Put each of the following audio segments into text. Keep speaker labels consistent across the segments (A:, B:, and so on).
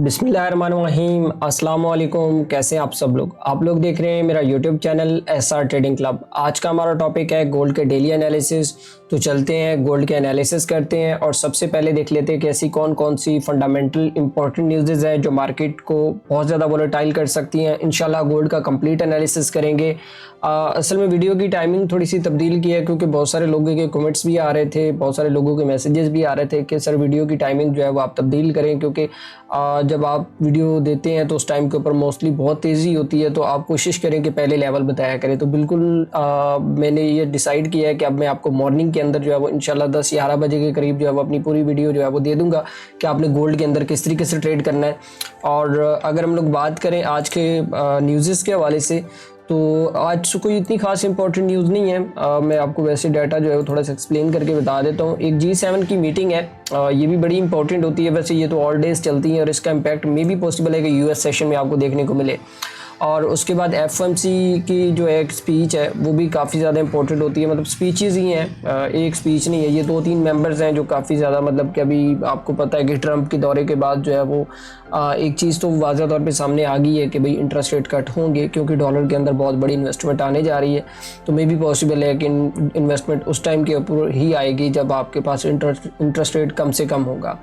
A: बिस्मिल्लाहिर्रहमानिर्रहीम, अस्सलाम वालेकुम। कैसे हैं आप लोग देख रहे हैं मेरा YouTube channel SR trading club. आज का हमारा टॉपिक है गोल्ड के डेली एनालिसिस। तो चलते हैं गोल्ड के एनालिसिस करते हैं और सबसे पहले देख लेते हैं कि ऐसी कौन कौन सी फंडामेंटल इंपॉर्टेंट न्यूज़ है जो मार्केट को बहुत ज़्यादा वोलेटाइल कर सकती हैं। इंशाल्लाह गोल्ड का कंप्लीट एनालिसिस करेंगे। असल में वीडियो की टाइमिंग थोड़ी सी तब्दील की है क्योंकि बहुत सारे लोगों के कमेंट्स भी आ रहे थे, बहुत सारे लोगों के मैसेजेस भी आ रहे थे कि सर वीडियो की टाइमिंग जो है वो आप तब्दील करें, क्योंकि जब आप वीडियो देते हैं तो उस टाइम के ऊपर मोस्टली बहुत तेज़ी होती है, तो आप कोशिश करें कि पहले लेवल बताया करें। तो बिल्कुल मैंने ये डिसाइड किया है कि अब मैं आपको मॉर्निंग के अंदर जो है वो इंशाल्लाह 10-11 बजे के करीब जो है वो अपनी पूरी वीडियो जो है वो दे दूंगा कि आपने गोल्ड के अंदर किस तरीके से ट्रेड करना है। और अगर हम लोग बात करें आज के न्यूज़ के हवाले से, तो आज कोई इतनी खास इंपॉर्टेंट न्यूज़ नहीं है। मैं आपको वैसे डाटा जो है वो थोड़ा सा एक्सप्लेन करके बता देता हूँ। एक G7 की मीटिंग है, ये भी बड़ी इंपॉर्टेंट होती है। वैसे ये तो ऑल डेज चलती है और इसका इम्पैक्ट मे भी पॉसिबल है कि US सेशन में आपको देखने को मिले। और उसके बाद FOMC की जो एक स्पीच है वो भी काफ़ी ज़्यादा इंपॉर्टेंट होती है। मतलब स्पीचेस ही हैं, एक स्पीच नहीं है। ये 2-3 मेंबर्स हैं जो काफ़ी ज़्यादा, मतलब कि अभी आपको पता है कि ट्रंप के दौरे के बाद जो है वो एक चीज़ तो वाज़ह तौर पे सामने आ गई है कि भाई इंटरेस्ट रेट कट होंगे, क्योंकि डॉलर के अंदर बहुत बड़ी इन्वेस्टमेंट आने जा रही है। तो मे भी पॉसिबल है कि इन्वेस्टमेंट उस टाइम के ऊपर ही आएगी जब आपके पास इंटरेस्ट रेट कम से कम होगा।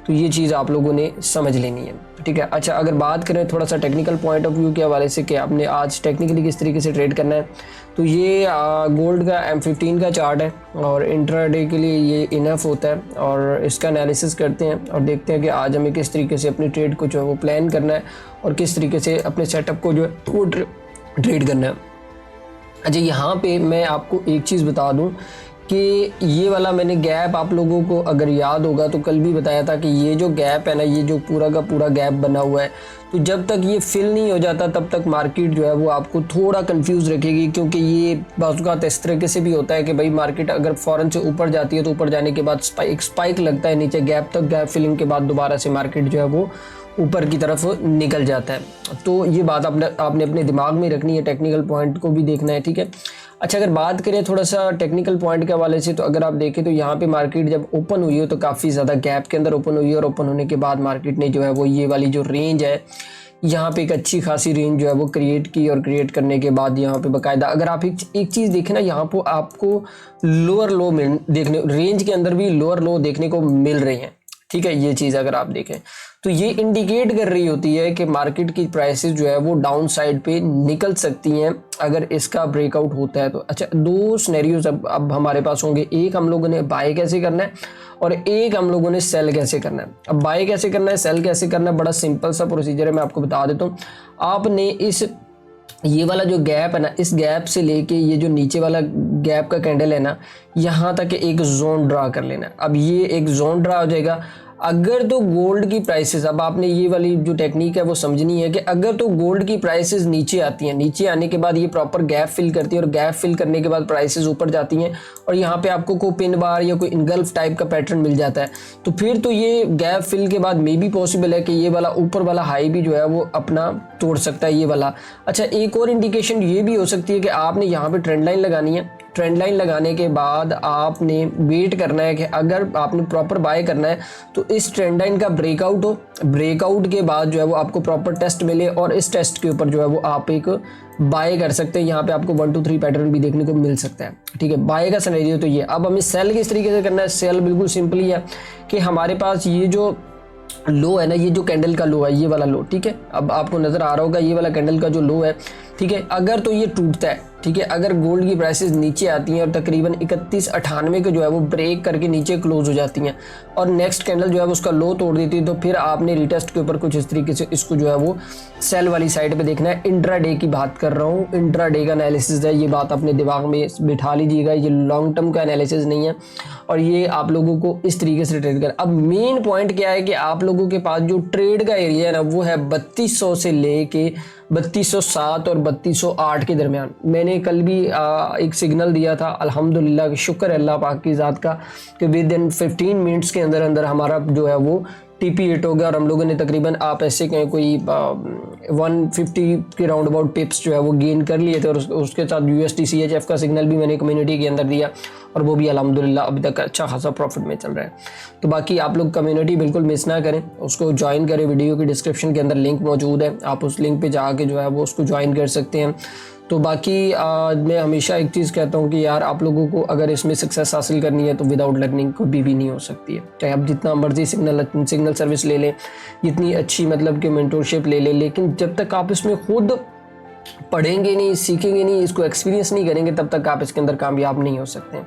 A: तो ये चीज़ आप लोगों ने समझ लेनी है, ठीक है। अच्छा, अगर बात करें थोड़ा सा टेक्निकल पॉइंट ऑफ व्यू के हवाले से कि आपने आज टेक्निकली किस तरीके से ट्रेड करना है, तो ये गोल्ड का M15 का चार्ट है और इंट्राडे के लिए ये इनफ होता है। और इसका एनालिसिस करते हैं और देखते हैं कि आज हमें किस तरीके से अपनी ट्रेड को जो है वो प्लान करना है और किस तरीके से अपने सेटअप को जो है वो ट्रेड करना है। अच्छा, यहाँ पे मैं आपको एक चीज़ बता दूँ कि ये वाला मैंने गैप, आप लोगों को अगर याद होगा तो कल भी बताया था कि ये जो गैप है ना, ये जो पूरा का पूरा गैप बना हुआ है, तो जब तक ये फिल नहीं हो जाता तब तक मार्केट जो है वो आपको थोड़ा कंफ्यूज रखेगी। क्योंकि ये बाज़ इस तरीके से भी होता है कि भाई मार्केट अगर फ़ौरन से ऊपर जाती है तो ऊपर जाने के बाद स्पाइक लगता है नीचे गैप तक, गैप फिलिंग के बाद दोबारा से मार्केट जो है वो ऊपर की तरफ निकल जाता है। तो ये बात आपने अपने दिमाग में रखनी है, टेक्निकल पॉइंट को भी देखना है, ठीक है। अच्छा, अगर बात करें थोड़ा सा टेक्निकल पॉइंट के हवाले से, तो अगर आप देखें तो यहाँ पे मार्केट जब ओपन हुई है तो काफ़ी ज़्यादा गैप के अंदर ओपन हुई है और ओपन होने के बाद मार्केट ने जो है वो ये वाली जो रेंज है, यहाँ पे एक अच्छी खासी रेंज जो है वो क्रिएट की और क्रिएट करने के बाद यहाँ पे बाकायदा अगर आप एक चीज़ देखें ना, यहाँ पर आपको लोअर लो देखने, रेंज के अंदर भी लोअर लो देखने को मिल रहे हैं, ठीक है। ये चीज़ अगर आप देखें तो ये इंडिकेट कर रही होती है कि मार्केट की प्राइसेस जो है वो डाउन साइड पे निकल सकती हैं अगर इसका ब्रेकआउट होता है तो। अच्छा, दो सिनेरियोज अब हमारे पास होंगे। एक, हम लोगों ने बाय कैसे करना है और एक हम लोगों ने सेल कैसे करना है। अब बाय कैसे करना है, सेल कैसे करना है, बड़ा सिंपल सा प्रोसीजर है, मैं आपको बता देता हूँ। आपने ये वाला जो गैप है ना, इस गैप से लेके ये जो नीचे वाला गैप का कैंडल है ना, यहाँ तक एक जोन ड्रा कर लेना है। अब ये एक जोन ड्रा हो जाएगा। अगर तो गोल्ड की प्राइसेस, अब आपने ये वाली जो टेक्निक है वो समझनी है कि अगर तो गोल्ड की प्राइसेस नीचे आती हैं, नीचे आने के बाद ये प्रॉपर गैप फिल करती है और गैप फिल करने के बाद प्राइसेस ऊपर जाती हैं और यहाँ पे आपको कोई पिन बार या कोई इनगल्फ टाइप का पैटर्न मिल जाता है, तो फिर तो ये गैप फिल के बाद मे भी पॉसिबल है कि ये वाला ऊपर वाला हाई भी जो है वो अपना तोड़ सकता है, ये वाला। अच्छा, एक और इंडिकेशन ये भी हो सकती है कि आपने यहाँ पे ट्रेंड लाइन लगानी है। ट्रेंड लाइन लगाने के बाद आपने वेट करना है कि अगर आपने प्रॉपर बाय करना है तो इस ट्रेंड लाइन का ब्रेकआउट हो, ब्रेकआउट के बाद जो है वो आपको प्रॉपर टेस्ट मिले और इस टेस्ट के ऊपर जो है वो आप एक बाय कर सकते हैं। यहाँ पे आपको 1 2 3 पैटर्न भी देखने को मिल सकता है, ठीक है। बाय का सिनेरियो तो ये। अब हमें सेल किस तरीके से करना है, सेल बिल्कुल सिंपल ही है कि हमारे पास ये जो लो है ना, ये जो कैंडल का लो है, ये वाला लो, ठीक है। अब आपको नजर आ रहा होगा ये वाला कैंडल का जो लो है, ठीक है। अगर तो ये टूटता है, ठीक है, अगर गोल्ड की प्राइसेस नीचे आती हैं और तकरीबन 3198 के जो है वो ब्रेक करके नीचे क्लोज हो जाती हैं और नेक्स्ट कैंडल जो है उसका लो तोड़ देती है, तो फिर आपने रिटेस्ट के ऊपर कुछ इस तरीके से इसको जो है वो सेल वाली साइड पे देखना है। इंट्राडे की बात कर रहा हूँ, इंट्राडे का एनालिसिस है, ये बात अपने दिमाग में बिठा लीजिएगा। ये लॉन्ग टर्म का एनालिसिस नहीं है और ये आप लोगों को इस तरीके से ट्रेड कर। अब मेन पॉइंट क्या है कि आप लोगों के पास जो ट्रेड का एरिया है ना वो है 3200 से लेके 3207 और 3208 के दरमियान। मैंने कल भी एक सिग्नल दिया था, अल्हम्दुलिल्लाह, शुक्र है अल्लाह पाक की ज़ात का, कि विद इन 15 मिनट्स के अंदर अंदर हमारा जो है वो TP हिट हो गया और हम लोगों ने तकरीबन, आप ऐसे कहें, कोई 150 के राउंड अबाउट पिप्स जो है वो गेन कर लिए थे और उसके साथ USD CHF का सिग्नल भी मैंने कम्युनिटी के अंदर दिया और वो भी अल्हम्दुलिल्लाह अभी तक अच्छा खासा प्रॉफिट में चल रहा है। तो बाकी आप लोग कम्युनिटी बिल्कुल मिस ना करें, उसको ज्वाइन करें। वीडियो की डिस्क्रिप्शन के अंदर लिंक मौजूद है, आप उस लिंक पे जाके जो है वो उसको ज्वाइन कर सकते हैं। तो बाकी मैं हमेशा एक चीज़ कहता हूँ कि यार आप लोगों को अगर इसमें सक्सेस हासिल करनी है तो विदाउट लर्निंग कभी भी नहीं हो सकती है। चाहे आप जितना मर्जी सिग्नल सर्विस ले लें, जितनी अच्छी मतलब कि मेंटोरशिप ले लें, लेकिन जब तक आप इसमें खुद पढ़ेंगे नहीं, सीखेंगे नहीं, इसको एक्सपीरियंस नहीं करेंगे, तब तक आप इसके अंदर कामयाब नहीं हो सकते हैं।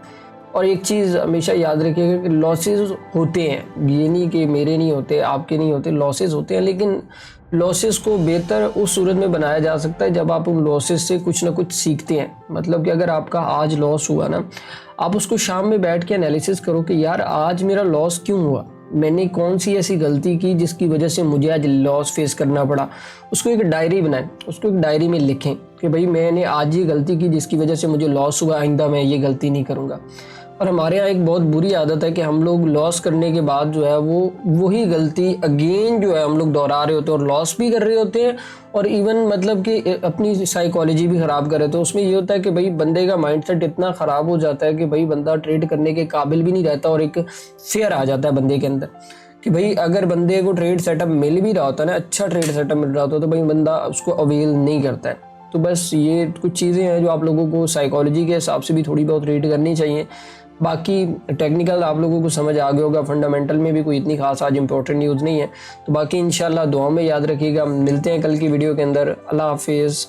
A: और एक चीज़ हमेशा याद रखिएगा कि लॉसेस होते हैं, ये नहीं कि मेरे नहीं होते, आपके नहीं होते, लॉसेस होते हैं, लेकिन लॉसेस को बेहतर उस सूरत में बनाया जा सकता है जब आप उन लॉसेस से कुछ ना कुछ सीखते हैं। मतलब कि अगर आपका आज लॉस हुआ ना, आप उसको शाम में बैठ के एनालिसिस करो कि यार आज मेरा लॉस क्यों हुआ, मैंने कौन सी ऐसी गलती की जिसकी वजह से मुझे आज लॉस फेस करना पड़ा। उसको एक डायरी बनाएं, उसको एक डायरी में लिखें कि भाई मैंने आज ये गलती की जिसकी वजह से मुझे लॉस हुआ, आइंदा मैं ये गलती नहीं करूँगा। और हमारे यहाँ एक बहुत बुरी आदत है कि हम लोग लॉस करने के बाद जो है वो वही गलती अगेन जो है हम लोग दोहरा रहे होते हैं और लॉस भी कर रहे होते हैं, और इवन मतलब कि अपनी साइकोलॉजी भी ख़राब कर रहे थे। उसमें ये होता है कि भाई बंदे का माइंडसेट इतना ख़राब हो जाता है कि भाई बंदा ट्रेड करने के काबिल भी नहीं रहता, और एक फेयर आ जाता है बंदे के अंदर कि भाई अगर बंदे को ट्रेड सेटअप मिल भी रहा होता है ना, अच्छा ट्रेड सेटअप मिल रहा होता है, तो भाई बंदा उसको अवेल नहीं करता है। तो बस ये कुछ चीज़ें हैं जो आप लोगों को साइकोलॉजी के हिसाब से भी थोड़ी बहुत रीड करनी चाहिए। बाकी टेक्निकल आप लोगों को समझ आ गया होगा, फंडामेंटल में भी कोई इतनी खास आज इंपॉर्टेंट न्यूज़ नहीं है। तो बाकी इंशाल्लाह दुआ में याद रखिएगा। मिलते हैं कल की वीडियो के अंदर। अल्लाह हाफिज़।